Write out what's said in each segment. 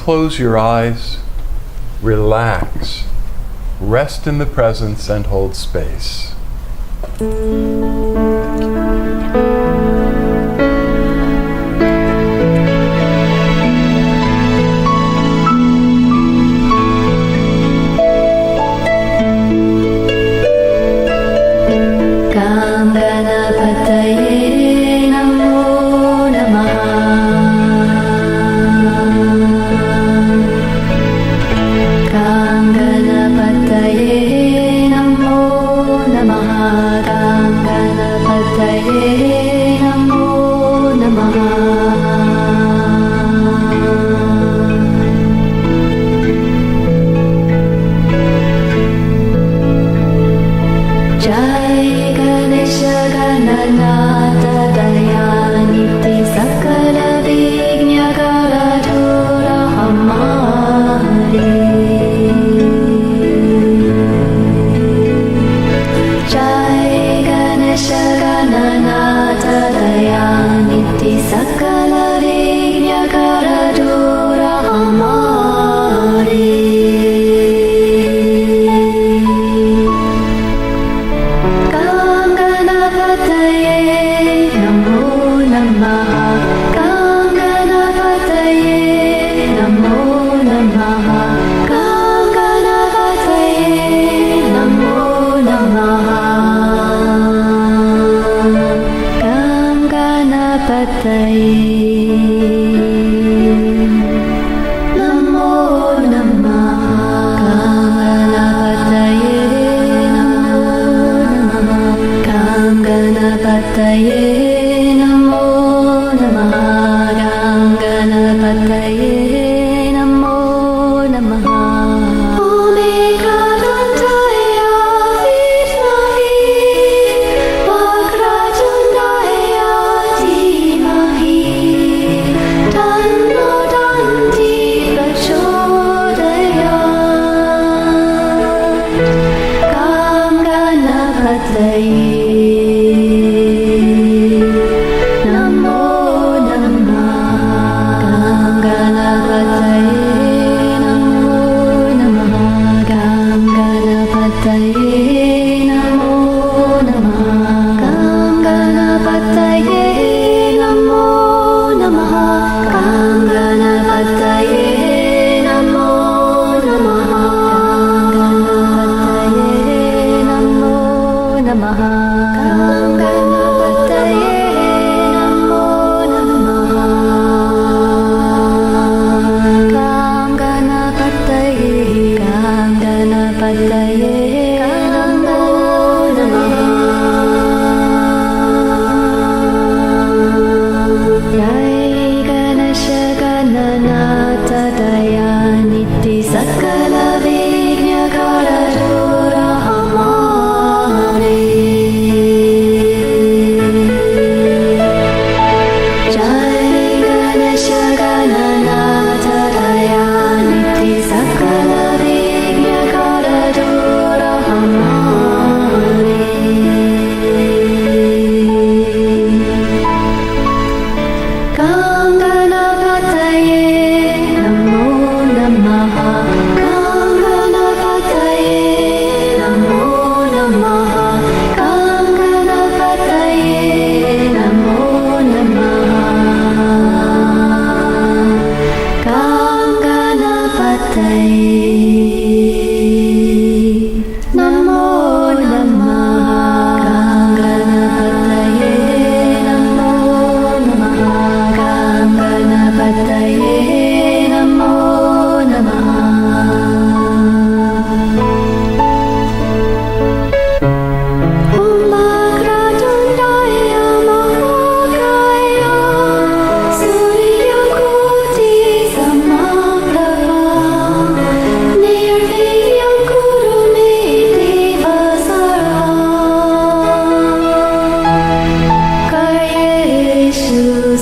close your eyes, relax, rest in the presence, and hold space.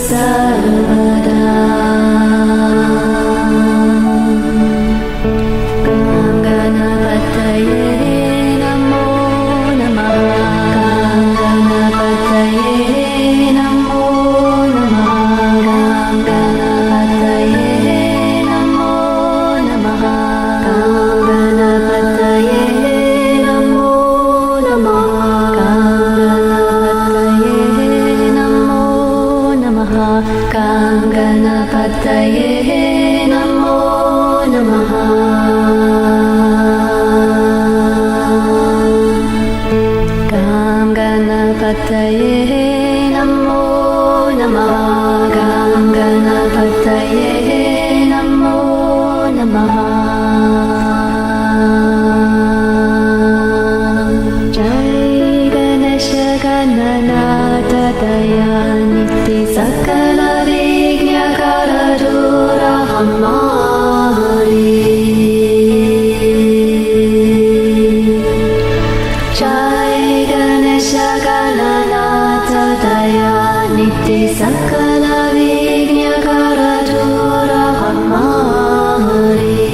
Sarvada Ganapataye Namo Namaha. Gam Ganapataye Namo Namaha. Gam Ganapataye Namo Namaha. Dayani Sakala Vigna Karadura Hamari. Jai Ganesha Gananatha Dayani Sakala Vigna Karadura Hamari.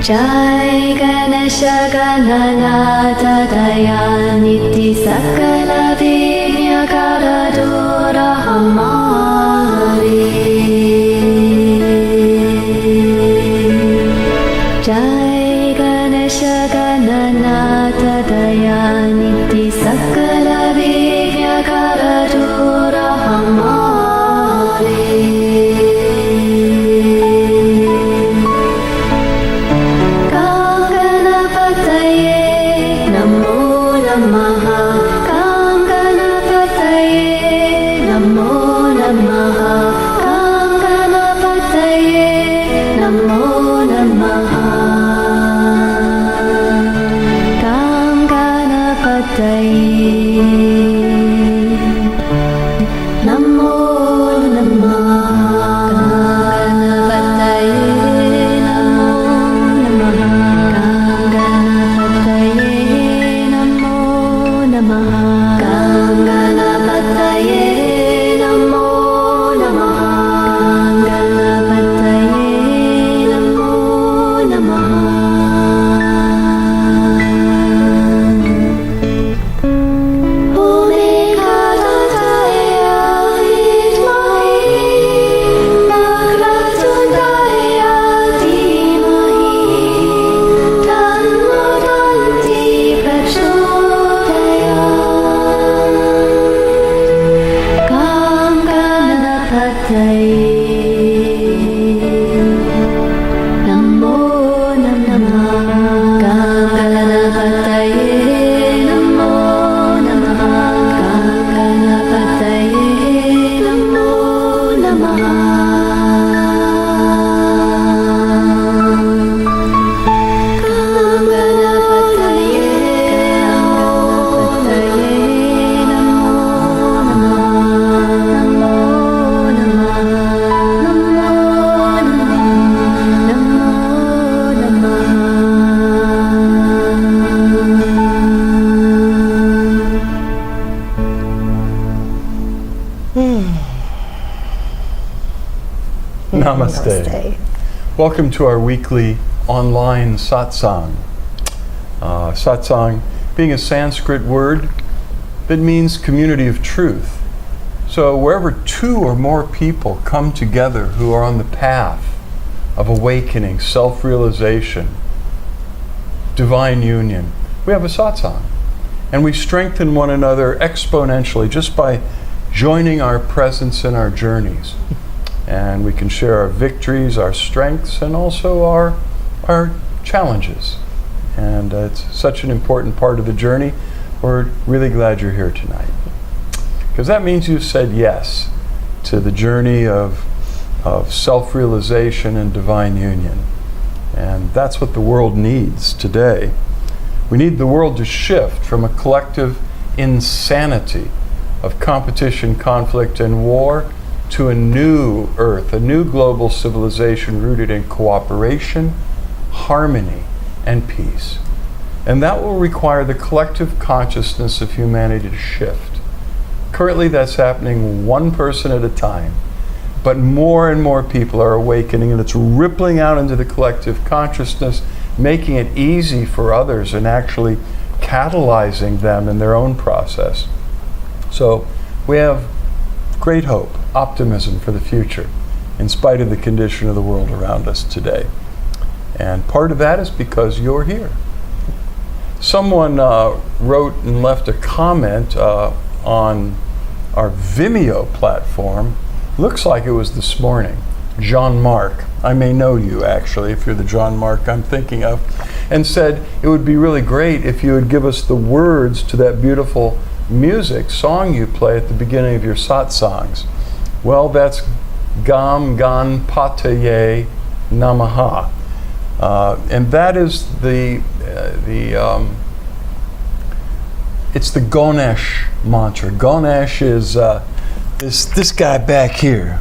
Jai Ganesha Gananatha Dayaniti Sakala Vigna Karadura Hamari. Jai Ganesha Gananatha Dayaniti Sakala Vigna Karadura Hamari. Oh Namaste. Namaste. Welcome to our weekly online satsang. Satsang being a Sanskrit word that means community of truth. So wherever two or more people come together who are on the path of awakening, self-realization, divine union, we have a satsang. And we strengthen one another exponentially just by joining our presence in our journeys. And we can share our victories, our strengths, and also our challenges. And it's such an important part of the journey. We're really glad you're here tonight. Because that means you've said yes to the journey of self-realization and divine union. And that's what the world needs today. We need the world to shift from a collective insanity of competition, conflict, and war to a new earth, a new global civilization rooted in cooperation, harmony, and peace. And that will require the collective consciousness of humanity to shift. Currently, that's happening one person at a time. But more and more people are awakening, and it's rippling out into the collective consciousness, making it easy for others and actually catalyzing them in their own process. So we have great hope, optimism for the future, in spite of the condition of the world around us today. And part of that is because you're here. Someone wrote and left a comment on our Vimeo platform. Looks like it was this morning. John Mark, I may know you actually, if you're the John Mark I'm thinking of, and said it would be really great if you would give us the words to that beautiful song you play at the beginning of your satsangs. Well, that's Gam Gan Pataye Namaha. And that is it's the Ganesh mantra. Ganesh is this guy back here,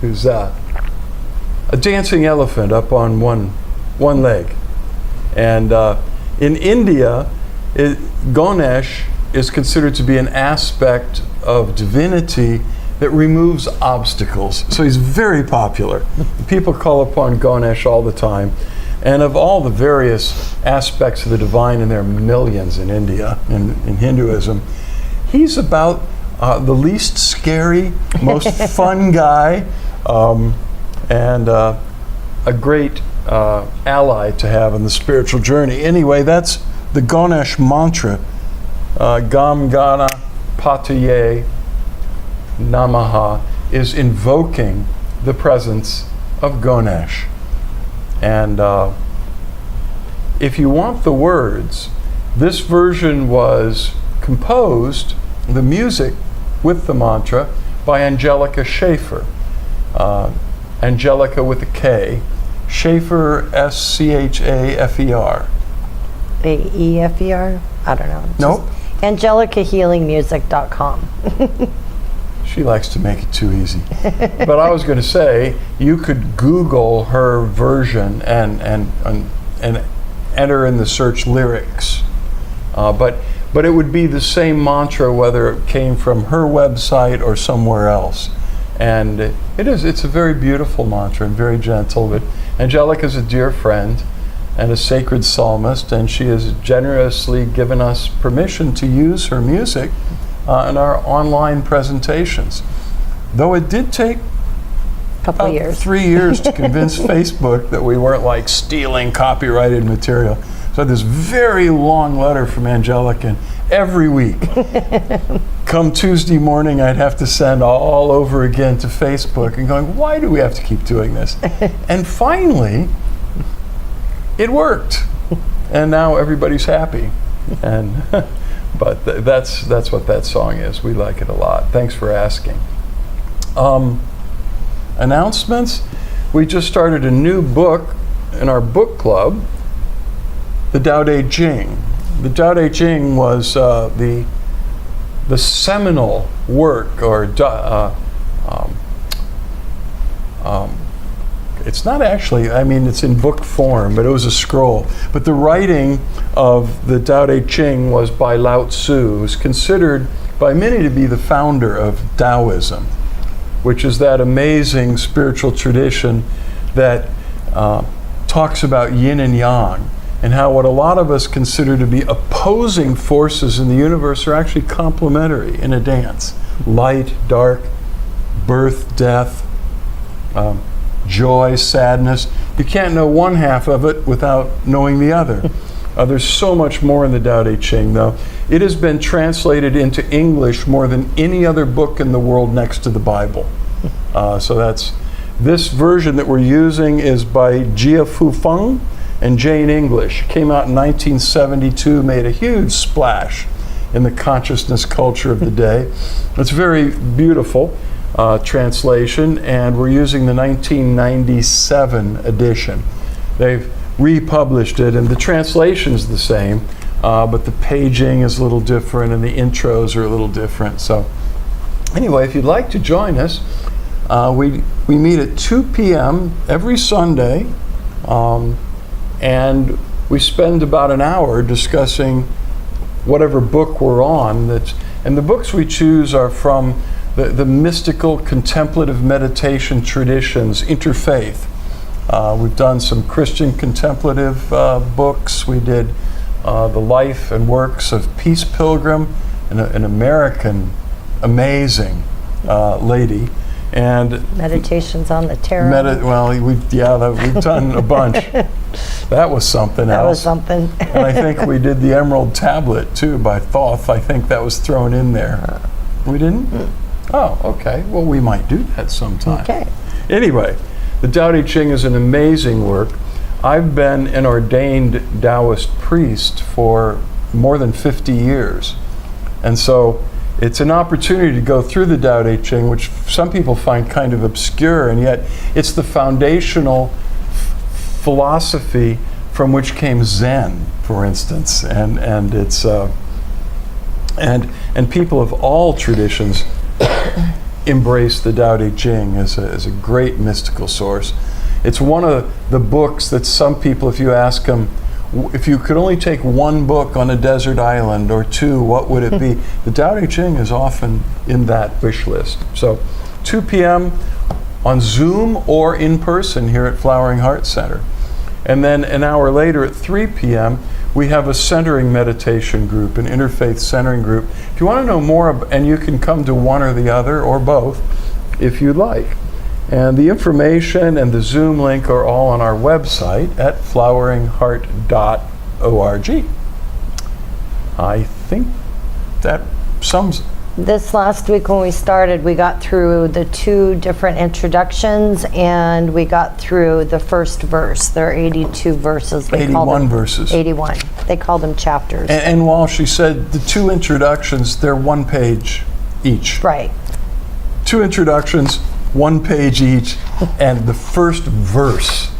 who's a dancing elephant up on one leg. And in India, Ganesh is considered to be an aspect of divinity that removes obstacles. So he's very popular. People call upon Ganesh all the time. And of all the various aspects of the divine, and there are millions in India, in Hinduism, he's about the least scary, most fun guy, and a great ally to have in the spiritual journey. Anyway, that's the Ganesh mantra. Gam Gana Pataye Namaha is invoking the presence of Ganesh. And if you want the words, this version was composed, the music with the mantra, by Angelica Schaefer. Angelica with a K. Schaefer, Schafer. A-E-F-E-R? I don't know. Nope. AngelicaHealingMusic.com. She likes to make it too easy. But I was going to say, you could Google her version and enter in the search lyrics. But it would be the same mantra whether it came from her website or somewhere else. And it's a very beautiful mantra and very gentle. But Angelica's a dear friend and a sacred psalmist, and she has generously given us permission to use her music in our online presentations. Though it did take Couple years. 3 years to convince Facebook that we weren't like stealing copyrighted material. So this very long letter from Angelica, and every week, come Tuesday morning, I'd have to send all over again to Facebook and going, why do we have to keep doing this? And finally, it worked. And now everybody's happy. And but that's what that song is. We like it a lot. Thanks for asking. Announcements. We just started a new book in our book club, the Tao Te Ching. The Tao Te Ching was the seminal work, or it's not actually, I mean, it's in book form, but it was a scroll. But the writing of the Tao Te Ching was by Lao Tzu, who's considered by many to be the founder of Taoism. which is that amazing spiritual tradition that talks about yin and yang, and how what a lot of us consider to be opposing forces in the universe are actually complementary in a dance. Light, dark, birth, death, joy, sadness. You can't know one half of it without knowing the other. There's so much more in the Tao Te Ching, though. It has been translated into English more than any other book in the world next to the Bible. So that's this version that we're using is by Jia Fufeng and Jane English. Came out in 1972, made a huge splash in the consciousness culture of the day. It's very beautiful translation, and we're using the 1997 edition. They've republished it, and the translation's the same, but the paging is a little different, and the intros are a little different. So anyway, if you'd like to join us, we meet at 2 p.m. every Sunday, and we spend about an hour discussing whatever book we're on. And the books we choose are from the mystical contemplative meditation traditions, interfaith. We've done some Christian contemplative books. We did the life and works of Peace Pilgrim, an American amazing lady. And Meditations on the Tarot. we've done a bunch. That was something else. That was something. And I think we did the Emerald Tablet too by Thoth. I think that was thrown in there. We didn't? Oh, okay. Well, we might do that sometime. Okay. Anyway, the Tao Te Ching is an amazing work. I've been an ordained Taoist priest for more than 50 years. And so it's an opportunity to go through the Tao Te Ching, which some people find kind of obscure, and yet it's the foundational philosophy from which came Zen, for instance, and it's and people of all traditions embrace the Tao Te Ching as a great mystical source. It's one of the books that some people, if you ask them, if you could only take one book on a desert island or two, what would it be? The Tao Te Ching is often in that wish list. So 2 p.m. on Zoom or in person here at Flowering Heart Center. And then an hour later at 3 p.m., we have a centering meditation group, an interfaith centering group. If you want to know more, and you can come to one or the other or both if you'd like. And the information and the Zoom link are all on our website at floweringheart.org. I think that sums. This last week when we started, we got through the 2 different introductions, and we got through the first verse. There are 82 verses. They 81 verses. 81. They call them chapters. And while she said the 2 introductions, they're 1 page each. Right. 2 introductions, 1 page each, and the first verse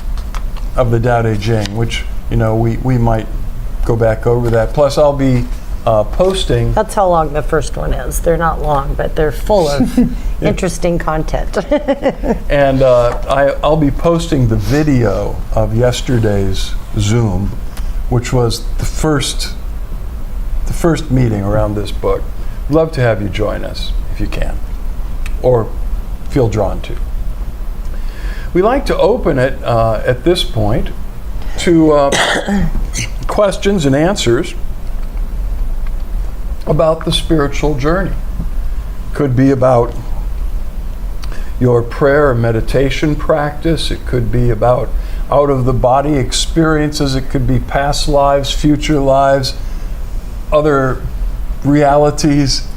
of the Tao Te Ching, which, we might go back over that. Plus, I'll be posting. That's how long the first one is. They're not long, but they're full of interesting content. And I'll be posting the video of yesterday's Zoom, which was the first meeting around this book. Love to have you join us if you can, or feel drawn to. We like to open it at this point to questions and answers about the spiritual journey. Could be about your prayer or meditation practice. It could be about out of the body experiences. It could be past lives, future lives, other realities.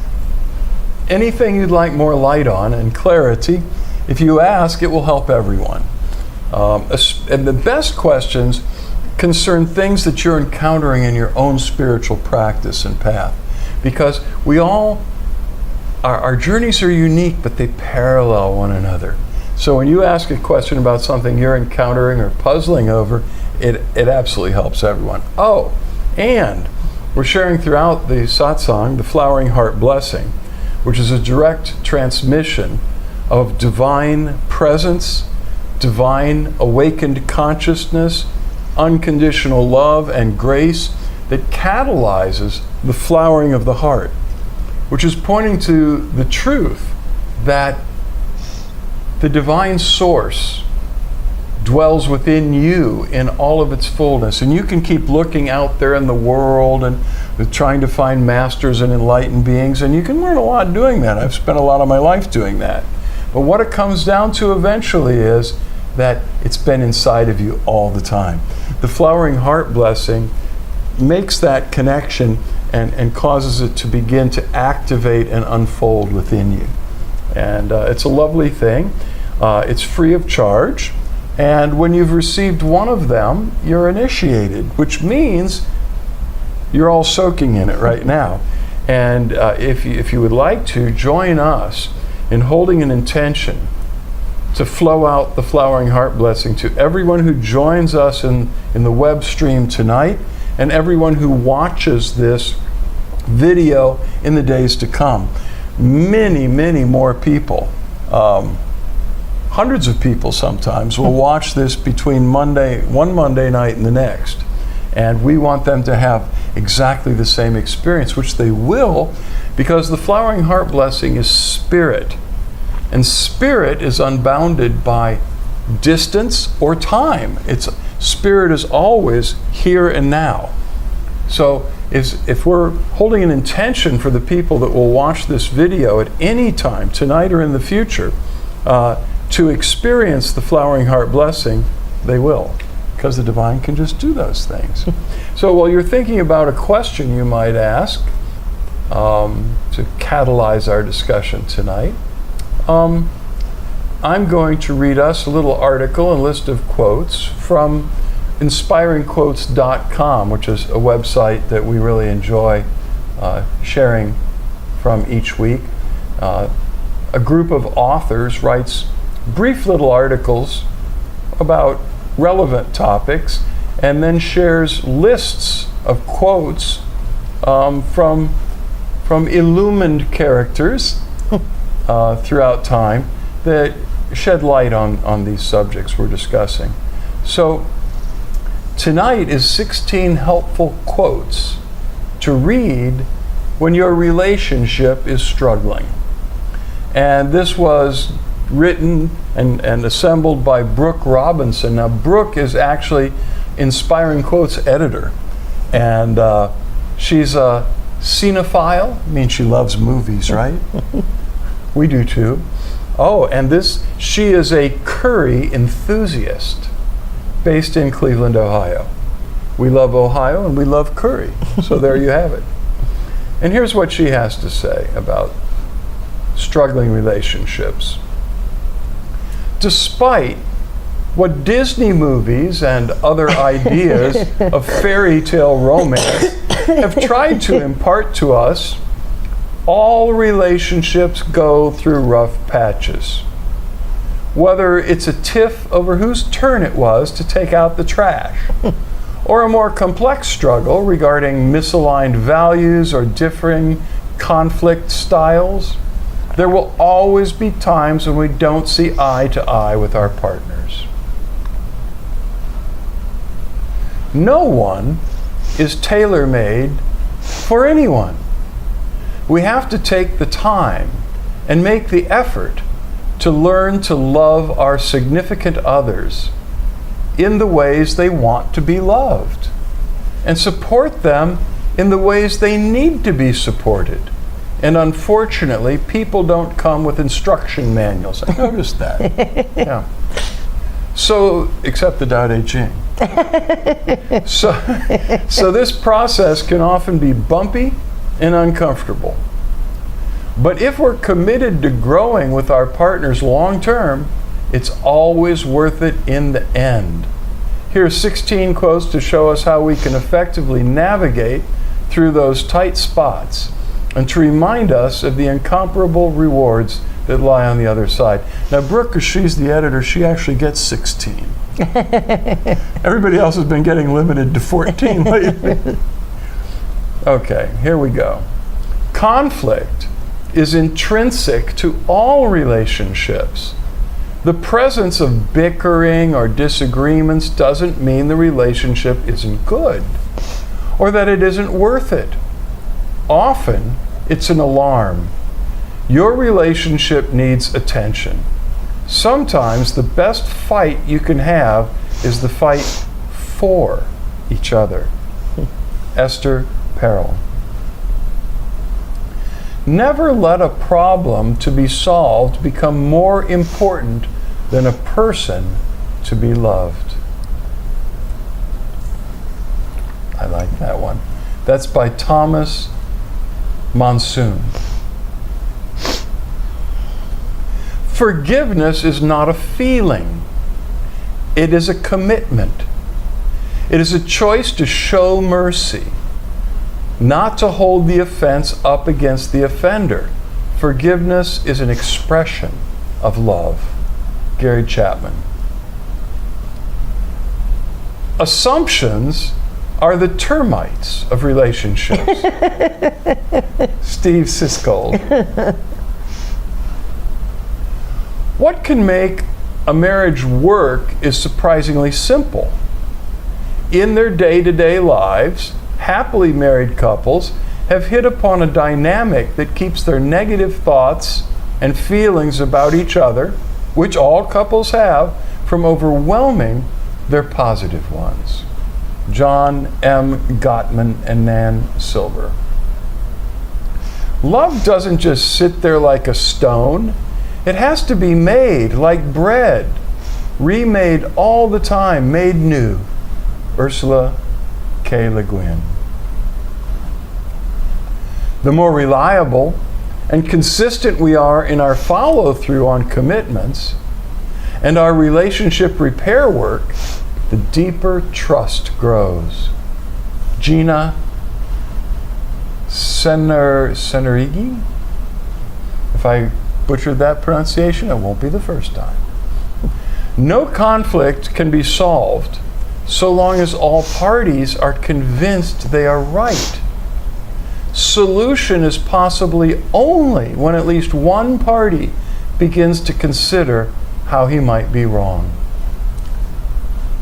Anything you'd like more light on and clarity. If you ask, it will help everyone. And the best questions concern things that you're encountering in your own spiritual practice and path. Because we all, our journeys are unique, but they parallel one another. So when you ask a question about something you're encountering or puzzling over, it absolutely helps everyone. Oh, and we're sharing throughout the satsang the Flowering Heart Blessing, which is a direct transmission of divine presence, divine awakened consciousness, unconditional love and grace that catalyzes the flowering of the heart, which is pointing to the truth that the divine source dwells within you in all of its fullness. And you can keep looking out there in the world and trying to find masters and enlightened beings, and you can learn a lot doing that. I've spent a lot of my life doing that. But what it comes down to eventually is that it's been inside of you all the time. The Flowering Heart blessing makes that connection and causes it to begin to activate and unfold within you. And it's a lovely thing. It's free of charge. And when you've received one of them, you're initiated, which means you're all soaking in it right now. And if you would like to, join us in holding an intention to flow out the Flowering Heart blessing to everyone who joins us in the web stream tonight and everyone who watches this video in the days to come. Many, many more people, hundreds of people sometimes, will watch this between one Monday night and the next. And we want them to have exactly the same experience, which they will, because the Flowering Heart blessing is spirit. And spirit is unbounded by distance or time. Spirit is always here and now. So if we're holding an intention for the people that will watch this video at any time, tonight or in the future, to experience the Flowering Heart blessing, they will, because the divine can just do those things. So while you're thinking about a question you might ask to catalyze our discussion tonight, I'm going to read us a little article and list of quotes from inspiringquotes.com, which is a website that we really enjoy sharing from each week. A group of authors writes brief little articles about relevant topics and then shares lists of quotes from illumined characters throughout time that shed light on these subjects we're discussing. So tonight is 16 helpful quotes to read when your relationship is struggling. And this was written and assembled by Brooke Robinson. Now, Brooke is actually Inspiring Quotes editor. And she's a cinephile. I mean, she loves movies, right? We do too. Oh, and she is a curry enthusiast based in Cleveland, Ohio. We love Ohio and we love curry. So there you have it. And here's what she has to say about struggling relationships. Despite what Disney movies and other ideas of fairy tale romance have tried to impart to us, all relationships go through rough patches. Whether it's a tiff over whose turn it was to take out the trash, or a more complex struggle regarding misaligned values or differing conflict styles, there will always be times when we don't see eye to eye with our partners. No one is tailor-made for anyone. We have to take the time and make the effort to learn to love our significant others in the ways they want to be loved and support them in the ways they need to be supported. And unfortunately, people don't come with instruction manuals. I noticed that. Yeah. So, except the Tao Te Ching. So this process can often be bumpy and uncomfortable. But if we're committed to growing with our partners long term, it's always worth it in the end. Here are 16 quotes to show us how we can effectively navigate through those tight spots and to remind us of the incomparable rewards that lie on the other side. Now, Brooke, she's the editor, she actually gets 16. Everybody else has been getting limited to 14 lately. Okay, here we go. Conflict is intrinsic to all relationships. The presence of bickering or disagreements doesn't mean the relationship isn't good or that it isn't worth it. Often, it's an alarm. Your relationship needs attention. Sometimes the best fight you can have is the fight for each other. Esther Perel. Never let a problem to be solved become more important than a person to be loved. I like that one. That's by Thomas Monsoon. Forgiveness is not a feeling. It is a commitment. It is a choice to show mercy, not to hold the offense up against the offender. Forgiveness is an expression of love. Gary Chapman. Assumptions are the termites of relationships. Steve Siskold. What can make a marriage work is surprisingly simple. In their day-to-day lives, happily married couples have hit upon a dynamic that keeps their negative thoughts and feelings about each other, which all couples have, from overwhelming their positive ones. John M. Gottman and Nan Silver. Love doesn't just sit there like a stone. It has to be made like bread, remade all the time, made new. Ursula K. Le Guin. The more reliable and consistent we are in our follow-through on commitments and our relationship repair work, the deeper trust grows. Gina Senerigi? If I butchered that pronunciation, it won't be the first time. No conflict can be solved so long as all parties are convinced they are right. Solution is possibly only when at least one party begins to consider how he might be wrong.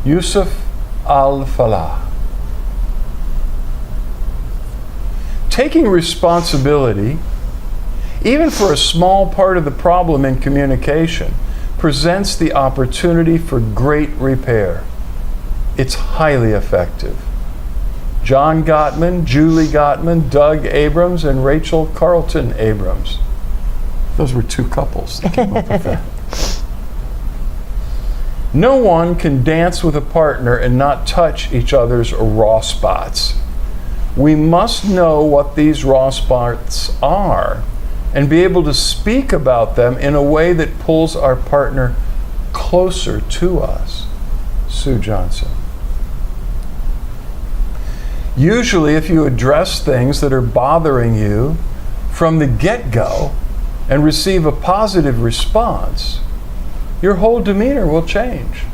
Yusuf al-Falah. Taking responsibility, even for a small part of the problem in communication, presents the opportunity for great repair. It's highly effective. John Gottman, Julie Gottman, Doug Abrams, and Rachel Carlton Abrams. Those were two couples that came up with that. No one can dance with a partner and not touch each other's raw spots. We must know what these raw spots are and be able to speak about them in a way that pulls our partner closer to us. Sue Johnson. Usually, if you address things that are bothering you from the get-go and receive a positive response, your whole demeanor will change.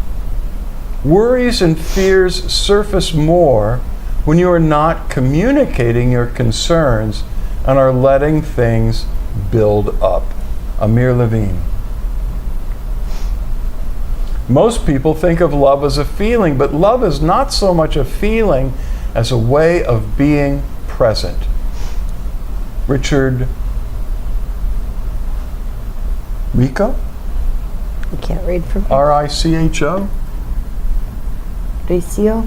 Worries and fears surface more when you are not communicating your concerns and are letting things build up. Amir Levine. Most people think of love as a feeling, but love is not so much a feeling as a way of being present. Richard Rico? You can't read from here. R-I-C-H-O? Ricio?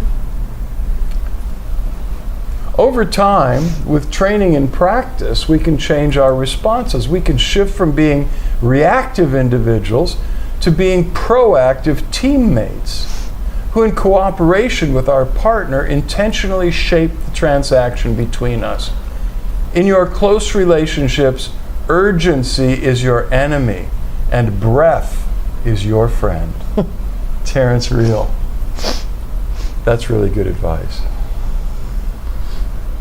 Over time, with training and practice, we can change our responses. We can shift from being reactive individuals to being proactive teammates who, in cooperation with our partner, intentionally shape the transaction between us. In your close relationships, urgency is your enemy and breath is your friend. Terrence Real. That's really good advice.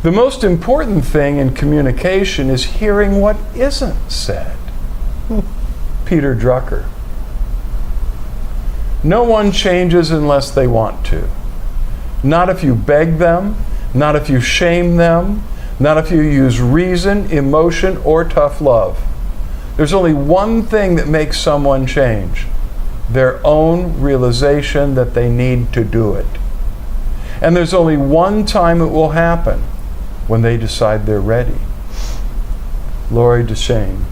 The most important thing in communication is hearing what isn't said. Peter Drucker. No one changes unless they want to. Not if you beg them, not if you shame them, not if you use reason, emotion, or tough love. There's only one thing that makes someone change: their own realization that they need to do it. And there's only one time it will happen: when they decide they're ready. Laurie Duchesne.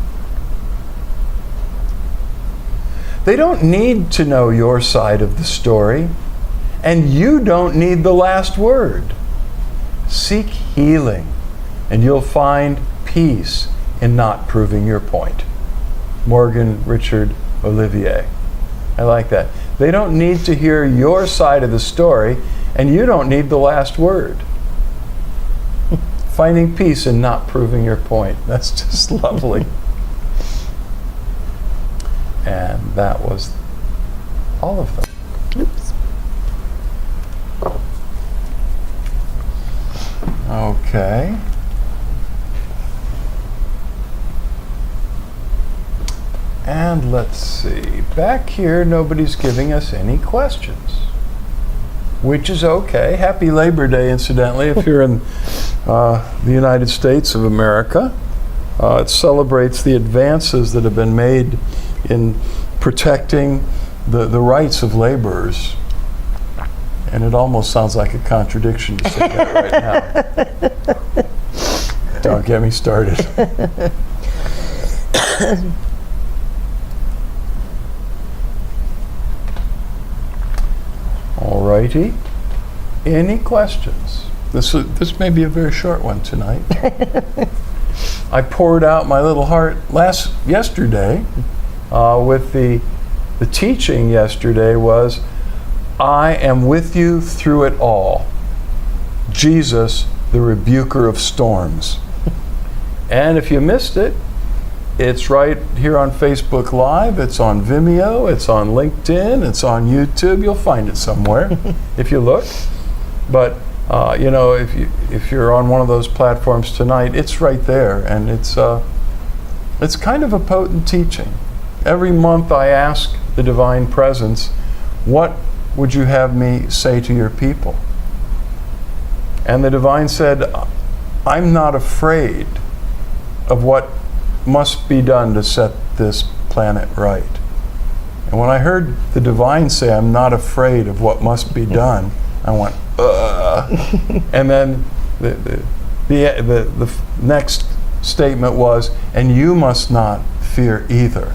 They don't need to know your side of the story, and you don't need the last word. Seek healing, and you'll find peace in not proving your point. Morgan Richard Olivier. I like that. They don't need to hear your side of the story, and you don't need the last word. Finding peace in not proving your point. That's just lovely. And that was all of them. Oops. Okay. And let's see. Back here, nobody's giving us any questions, which is okay. Happy Labor Day, incidentally, if you're in the United States of America. It celebrates the advances that have been made in protecting the rights of laborers. And it almost sounds like a contradiction to say that right now. Don't get me started. All righty. Any questions? This may be a very short one tonight. I poured out my little heart yesterday with the teaching yesterday was, I am with you through it all. Jesus, the rebuker of storms. And if you missed it, it's right here on Facebook Live, it's on Vimeo, it's on LinkedIn, it's on YouTube. You'll find it somewhere if you look. But if you're on one of those platforms tonight, it's right there, and it's kind of a potent teaching. Every month I ask the Divine Presence, what would you have me say to your people? And the Divine said, I'm not afraid of what must be done to set this planet right. And when I heard the Divine say, I'm not afraid of what must be done, I went, ugh. And then the next statement was, and you must not fear either.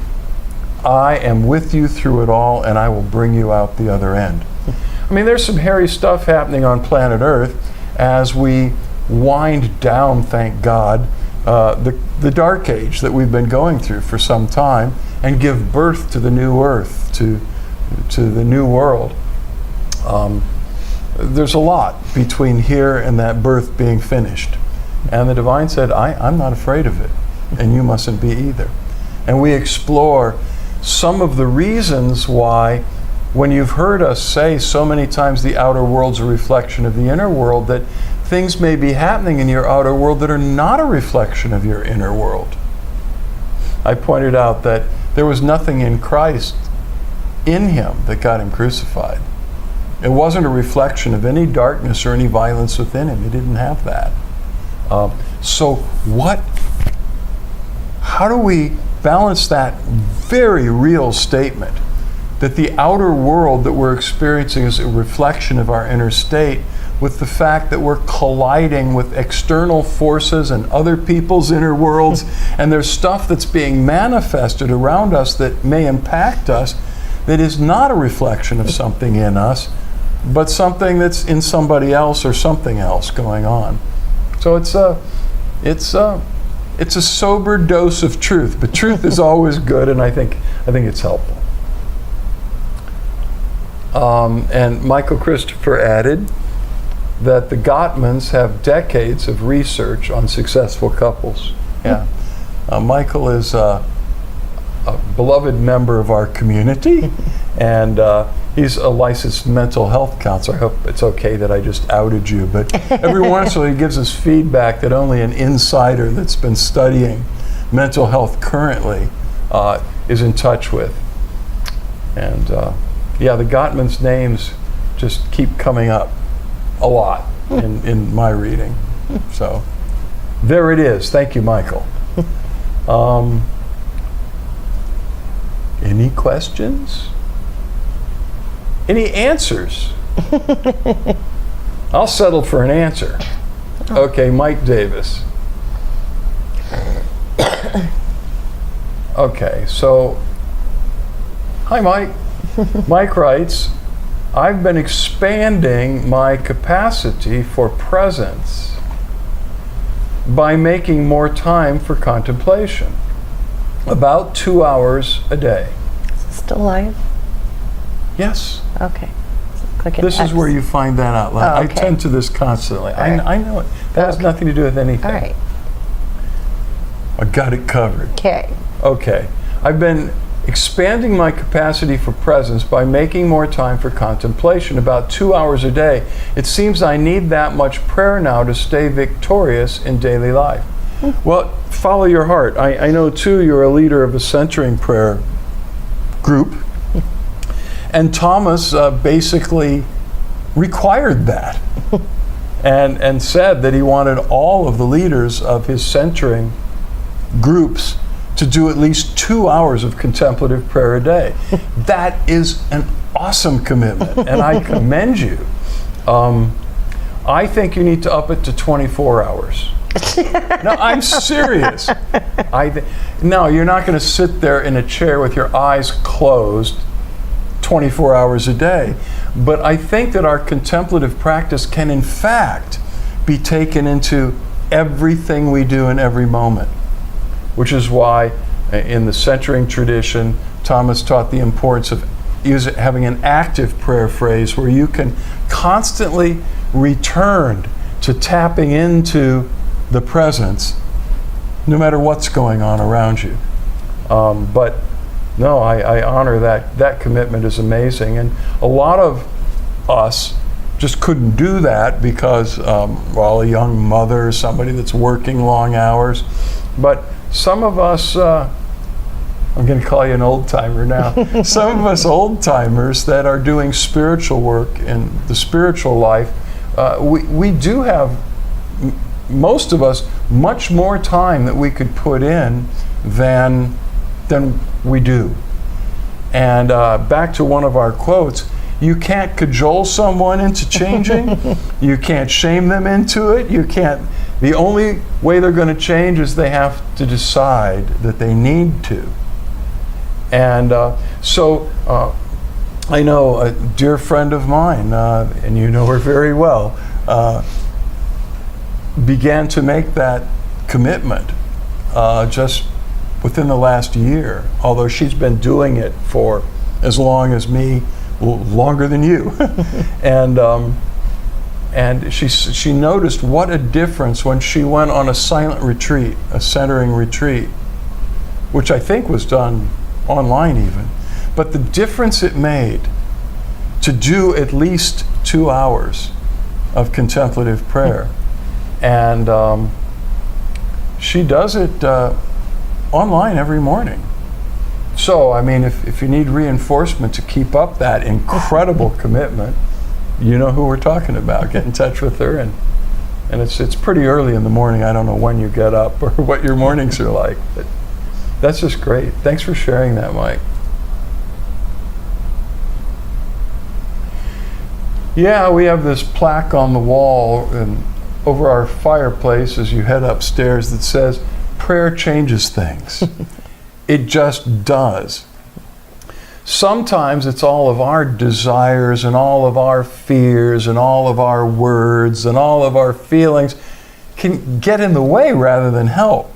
I am with you through it all, and I will bring you out the other end. I mean, there's some hairy stuff happening on planet Earth as we wind down, thank God, the dark age that we've been going through for some time, and give birth to the new Earth, to the new world. There's a lot between here and that birth being finished. And the Divine said, I'm not afraid of it, and you mustn't be either. And we explore some of the reasons why, when you've heard us say so many times the outer world's a reflection of the inner world, that things may be happening in your outer world that are not a reflection of your inner world. I pointed out that there was nothing in Christ, in him, that got him crucified. It wasn't a reflection of any darkness or any violence within him. He didn't have that. How do we balance that very real statement that the outer world that we're experiencing is a reflection of our inner state, with the fact that we're colliding with external forces and other people's inner worlds, and there's stuff that's being manifested around us that may impact us that is not a reflection of something in us, but something that's in somebody else or something else going on. So it's a sober dose of truth, but truth is always good, and I think it's helpful. And Michael Christopher added that the Gottmans have decades of research on successful couples. Yeah, Michael is a beloved member of our community, and he's a licensed mental health counselor. I hope it's okay that I just outed you, but every once in a while he gives us feedback that only an insider that's been studying mental health currently is in touch with. And the Gottmans' names just keep coming up a lot in my reading. So there it is. Thank you, Michael. Any questions? Any answers? I'll settle for an answer. Okay, Mike Davis. Okay, so Hi, Mike. Mike writes, I've been expanding my capacity for presence by making more time for contemplation, about 2 hours a day. Is it still live? Yes. Okay. So click This X. is where you find that out loud. Oh, I okay. tend to this constantly. right. I know it. That has nothing to do with anything. All right. I got it covered. Okay. Okay. I've been expanding my capacity for presence by making more time for contemplation, about 2 hours a day. It seems I need that much prayer now to stay victorious in daily life. Well, follow your heart. I know, too, you're a leader of a centering prayer group. And Thomas basically required that and said that he wanted all of the leaders of his centering groups to do at least 2 hours of contemplative prayer a day. That is an awesome commitment, and I commend you. I think you need to up it to 24 hours. No, I'm serious. No, you're not going to sit there in a chair with your eyes closed 24 hours a day. But I think that our contemplative practice can, in fact, be taken into everything we do in every moment, which is why in the centering tradition, Thomas taught the importance of having an active prayer phrase where you can constantly return to tapping into the presence no matter what's going on around you. But no, I honor that. That commitment is amazing. And a lot of us just couldn't do that because, well, a young mother, somebody that's working long hours. But some of us, I'm going to call you an old timer now. Some of us old timers that are doing spiritual work in the spiritual life, we do have, most of us, much more time that we could put in than we do. And back to one of our quotes, you can't cajole someone into changing. You can't shame them into it. You can't. The only way they're going to change is they have to decide that they need to. And so I know a dear friend of mine, and you know her very well, began to make that commitment just within the last year, although she's been doing it for as long as me, longer than you. And she noticed what a difference when she went on a silent retreat, a centering retreat, which I think was done online even. But the difference it made to do at least 2 hours of contemplative prayer. And she does it online every morning. So, I mean, if you need reinforcement to keep up that incredible commitment, you know who we're talking about. Get in touch with her, and it's pretty early in the morning. I don't know when you get up or what your mornings are like, but that's just great. Thanks for sharing that, Mike. Yeah, we have this plaque on the wall and over our fireplace as you head upstairs that says, "Prayer changes things." It just does. Sometimes it's all of our desires and all of our fears and all of our words and all of our feelings can get in the way rather than help.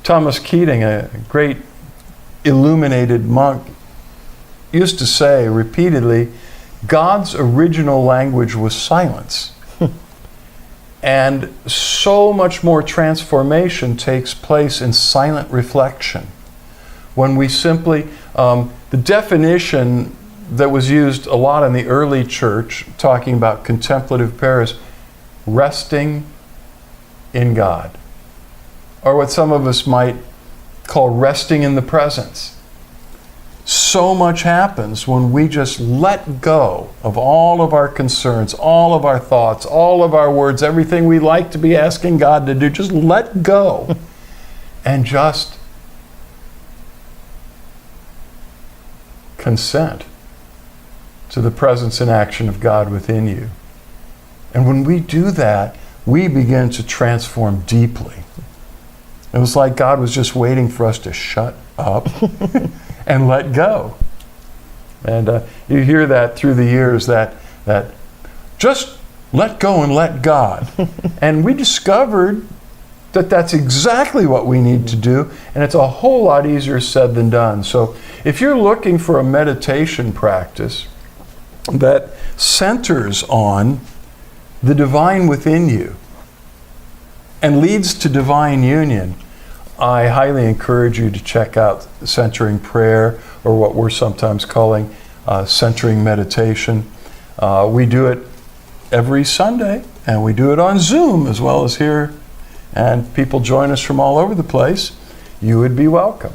Thomas Keating, a great illuminated monk, used to say repeatedly, God's original language was silence. And so much more transformation takes place in silent reflection. When we simply, the definition that was used a lot in the early church, talking about contemplative prayer, is resting in God. Or what some of us might call resting in the presence. So much happens when we just let go of all of our concerns, all of our thoughts, all of our words, everything we like to be asking God to do. Just let go and just consent to the presence and action of God within you. And when we do that, we begin to transform deeply. It was like God was just waiting for us to shut up and let go. And you hear that through the years, that just let go and let God. And we discovered that that's exactly what we need to do, and it's a whole lot easier said than done. So if you're looking for a meditation practice that centers on the divine within you and leads to divine union, I highly encourage you to check out centering prayer, or what we're sometimes calling centering meditation. We do it every Sunday, and we do it on Zoom as well as here, and people join us from all over the place. You would be welcome.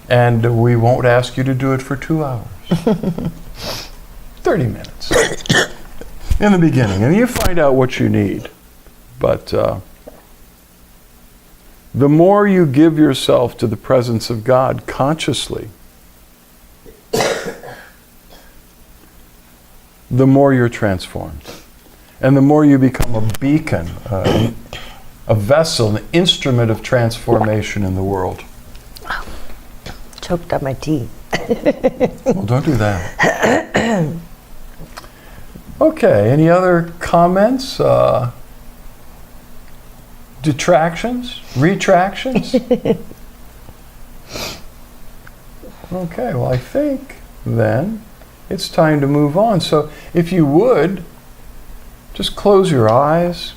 And we won't ask you to do it for 2 hours. 30 minutes in the beginning, and you find out what you need. But the more you give yourself to the presence of God consciously, the more you're transformed. And the more you become a beacon, a vessel, an instrument of transformation in the world. Choked on my tea. Well, don't do that. Okay, any other comments? Detractions? Retractions? Okay, well, I think then it's time to move on. So if you would, just close your eyes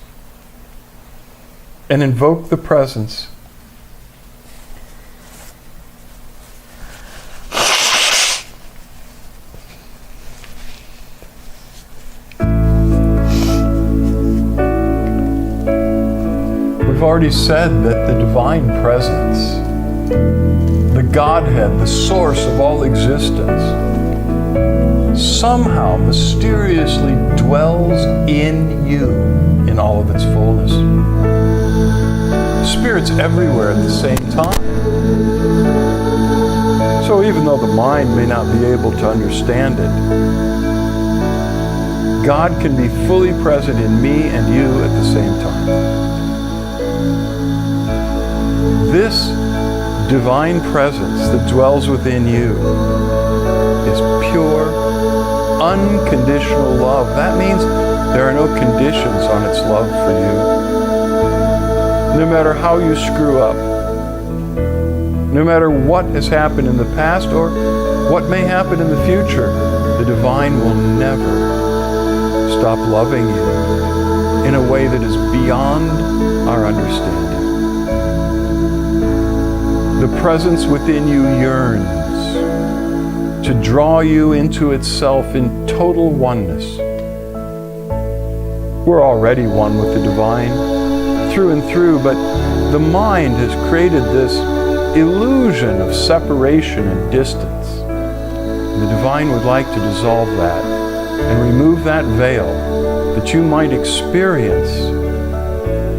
and invoke the presence. We've already said that the divine presence, the Godhead, the source of all existence, somehow mysteriously dwells in you in all of its fullness. Spirit's everywhere at the same time. So even though the mind may not be able to understand it, God can be fully present in me and you at the same time. This divine presence that dwells within you is pure, unconditional love. That means there are no conditions on its love for you. No matter how you screw up, no matter what has happened in the past or what may happen in the future, the divine will never stop loving you in a way that is beyond our understanding. The presence within you yearns to draw you into itself in total oneness. We're already one with the divine, through and through, but the mind has created this illusion of separation and distance. The divine would like to dissolve that and remove that veil that you might experience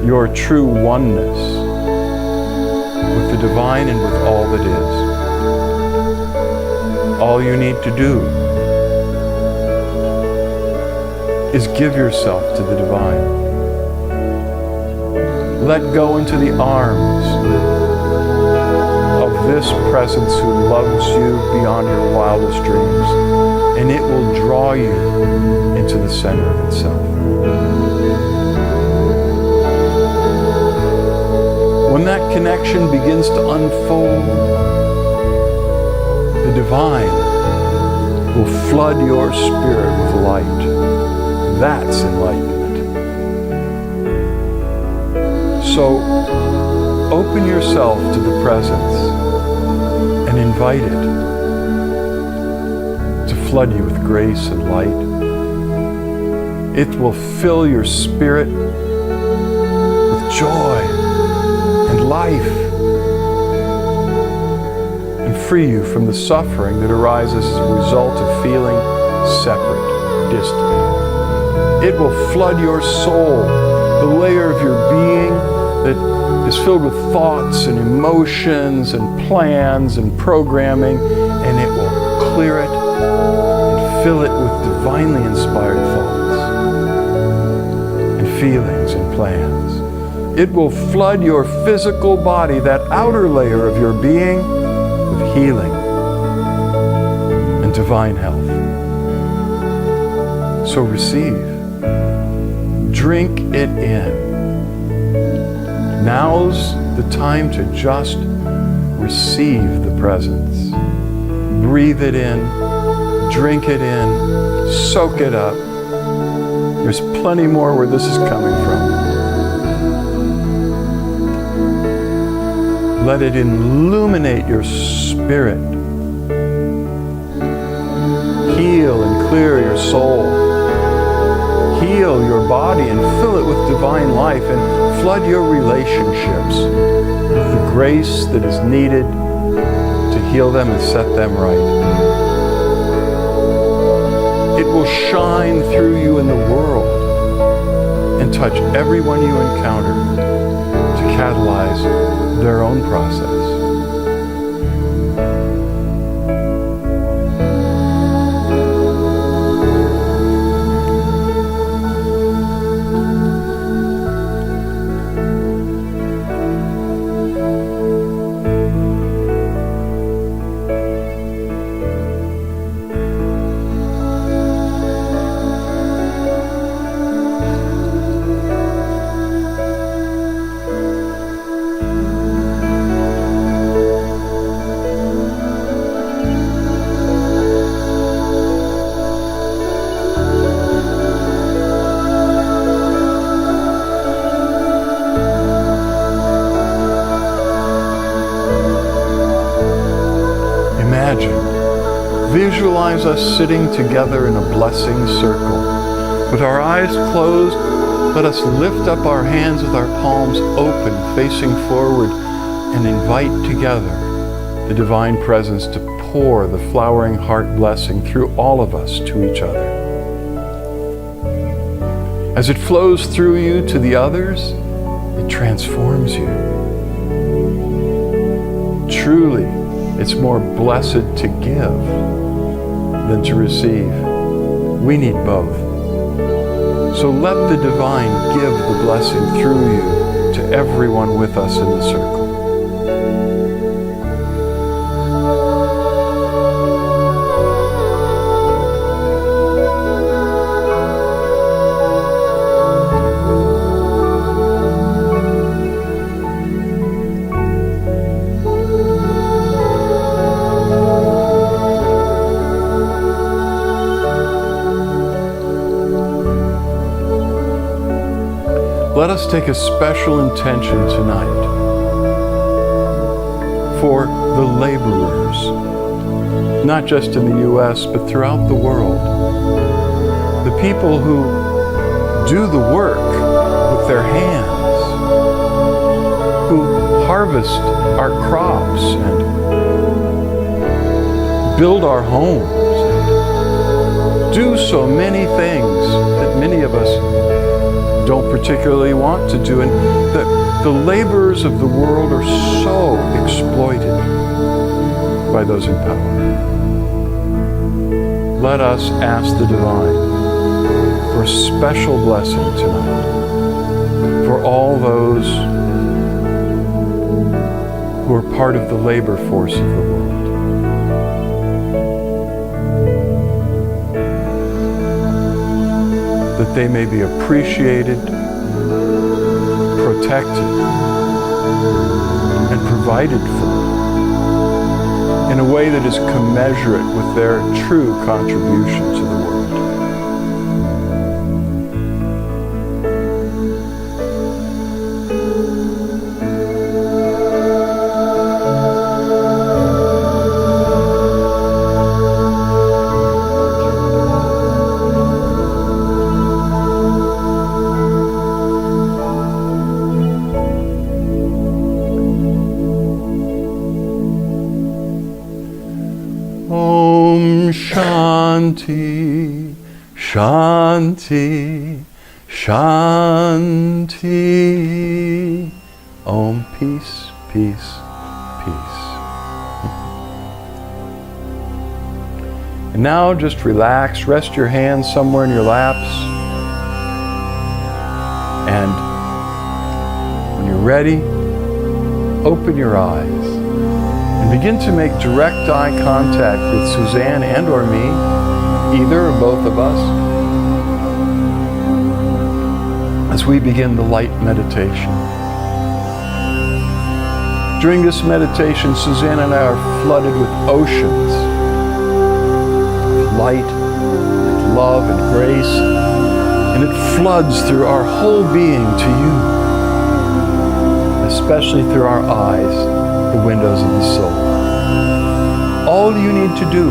your true oneness with the divine and with all that is. All you need to do is give yourself to the divine. Let go into the arms of this presence who loves you beyond your wildest dreams, and it will draw you into the center of itself. When that connection begins to unfold, the divine will flood your spirit with light. That's enlightenment. So open yourself to the presence and invite it to flood you with grace and light. It will fill your spirit with joy and life, and free you from the suffering that arises as a result of feeling separate, distant. It will flood your soul, the layer of your being that is filled with thoughts and emotions and plans and programming, and it will clear it and fill it with divinely inspired thoughts and feelings and plans. It will flood your physical body, that outer layer of your being, with healing, and divine health. So receive. Drink it in. Now's the time to just receive the presence. Breathe it in, drink it in, soak it up. There's plenty more where this is coming from. Let it illuminate your spirit. Heal and clear your soul. Heal your body and fill it with divine life and flood your relationships with the grace that is needed to heal them and set them right. It will shine through you in the world and touch everyone you encounter to catalyze their own process. Visualize us sitting together in a blessing circle. With our eyes closed, let us lift up our hands with our palms open, facing forward, and invite together the divine presence to pour the flowering heart blessing through all of us to each other. As it flows through you to the others, it transforms you. Truly, it's more blessed to give than to receive. We need both. So let the divine give the blessing through you to everyone with us in the circle. Let us take a special intention tonight for the laborers, not just in the U.S., but throughout the world. The people who do the work with their hands, who harvest our crops and build our homes, and do so many things that many of us don't particularly want to do, and the laborers of the world are so exploited by those in power. Let us ask the divine for a special blessing tonight for all those who are part of the labor force of the world. That they may be appreciated, protected, and provided for in a way that is commensurate with their true contribution to the world. Shanti, Shanti, Shanti. Om, peace, peace, peace. And now just relax, rest your hands somewhere in your laps. And when you're ready, open your eyes and And begin to make direct eye contact with Suzanne and or me, either or both of us, as we begin the light meditation. During this meditation, Suzanne and I are flooded with oceans of light, and love, and grace, and it floods through our whole being to you, especially through our eyes, the windows of the soul. All you need to do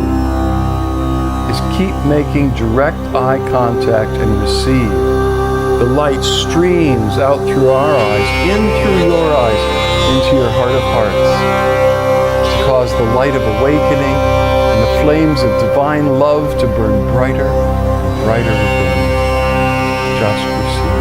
is keep making direct eye contact and receive. The light streams out through our eyes, in through your eyes, into your heart of hearts, to cause the light of awakening and the flames of divine love to burn brighter and brighter within you. Just receive.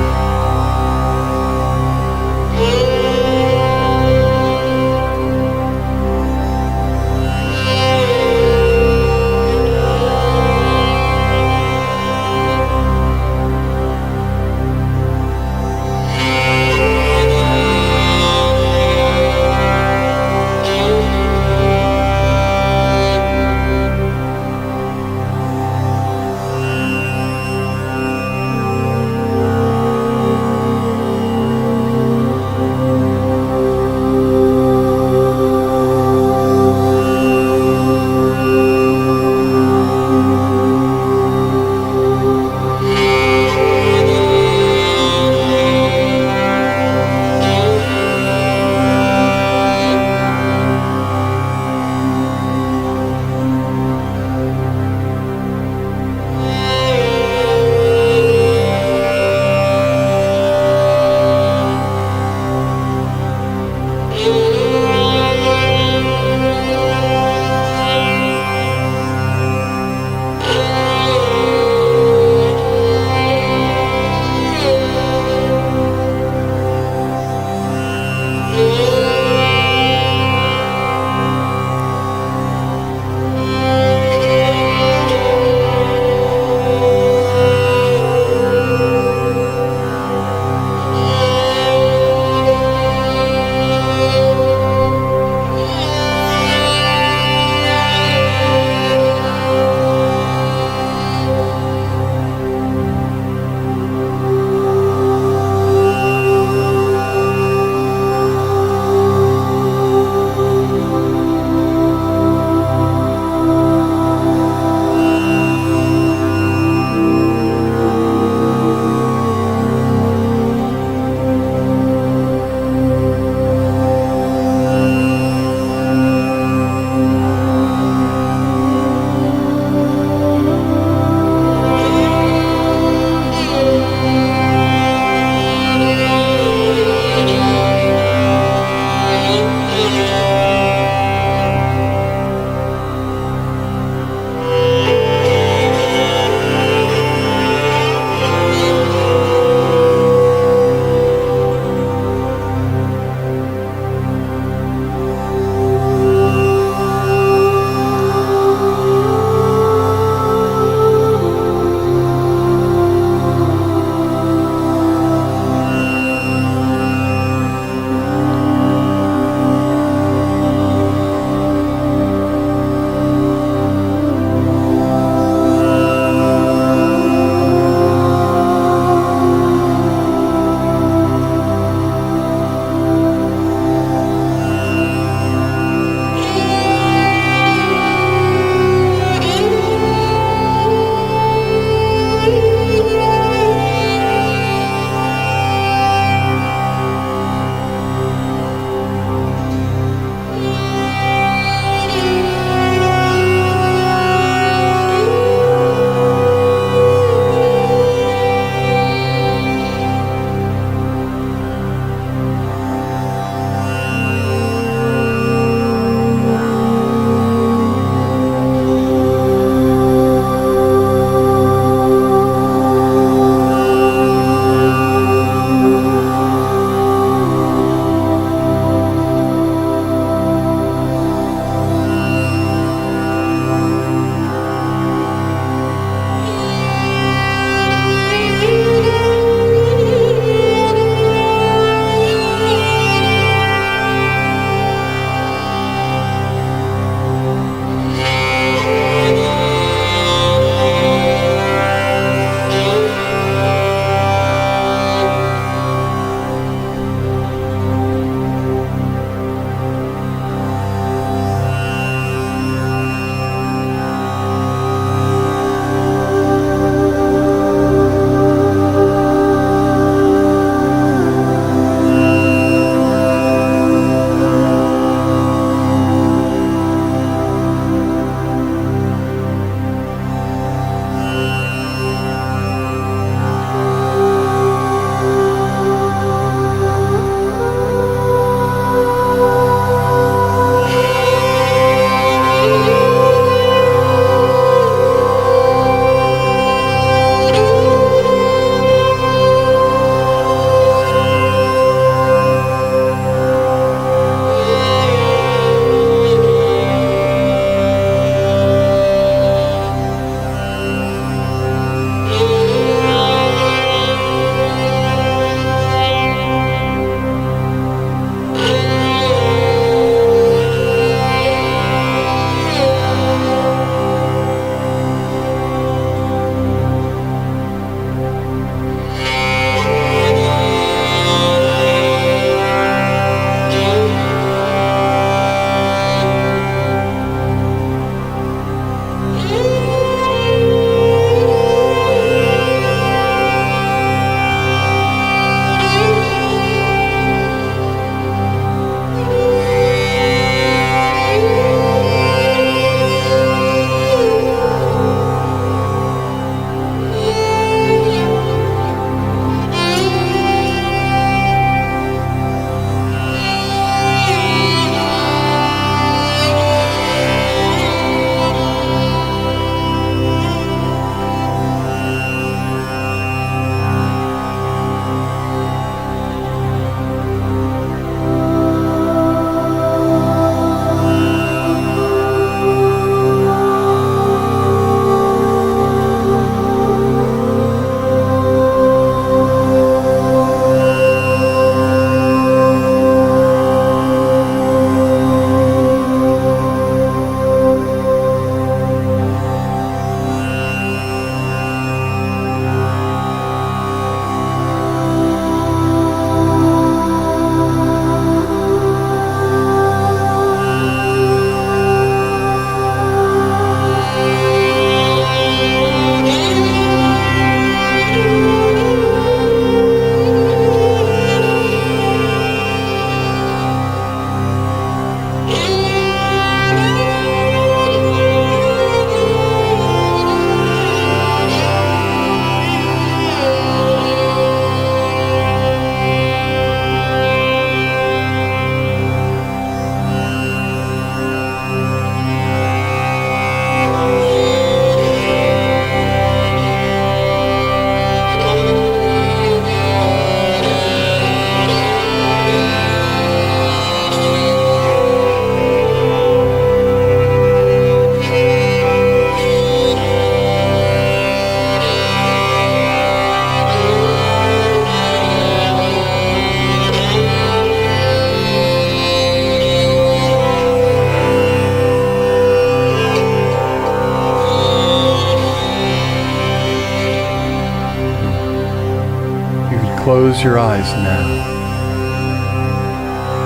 close your eyes now.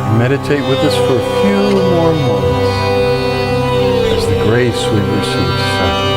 And meditate with us for a few more moments as the grace we receive settles.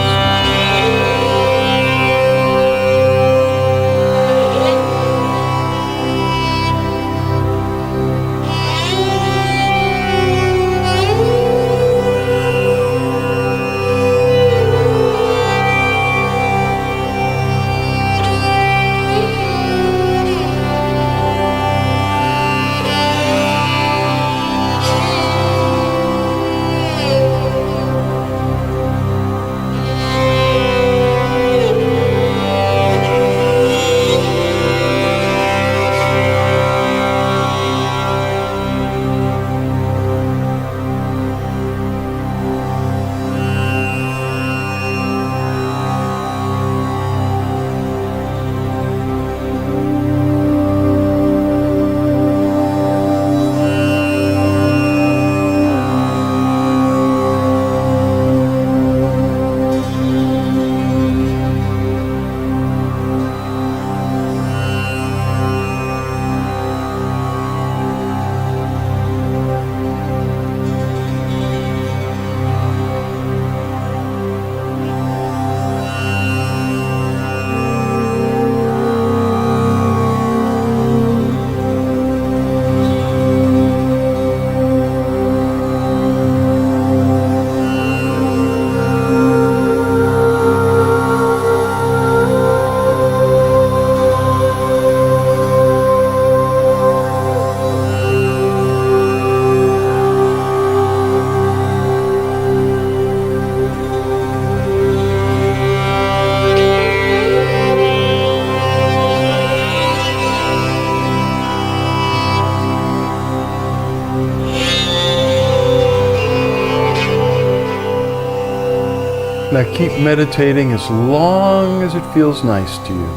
Now keep meditating as long as it feels nice to you.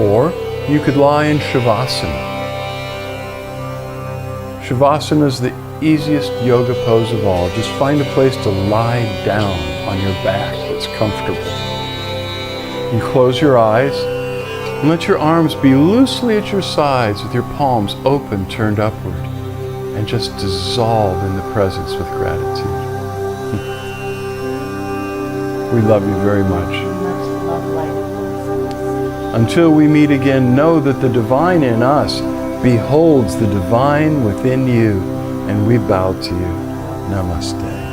Or you could lie in Shavasana. Shavasana is the easiest yoga pose of all. Just find a place to lie down on your back that's comfortable. You close your eyes and let your arms be loosely at your sides with your palms open, turned upward, and just dissolve in the presence with gratitude. We love you very much. Until we meet again, know that the divine in us beholds the divine within you, and we bow to you. Namaste.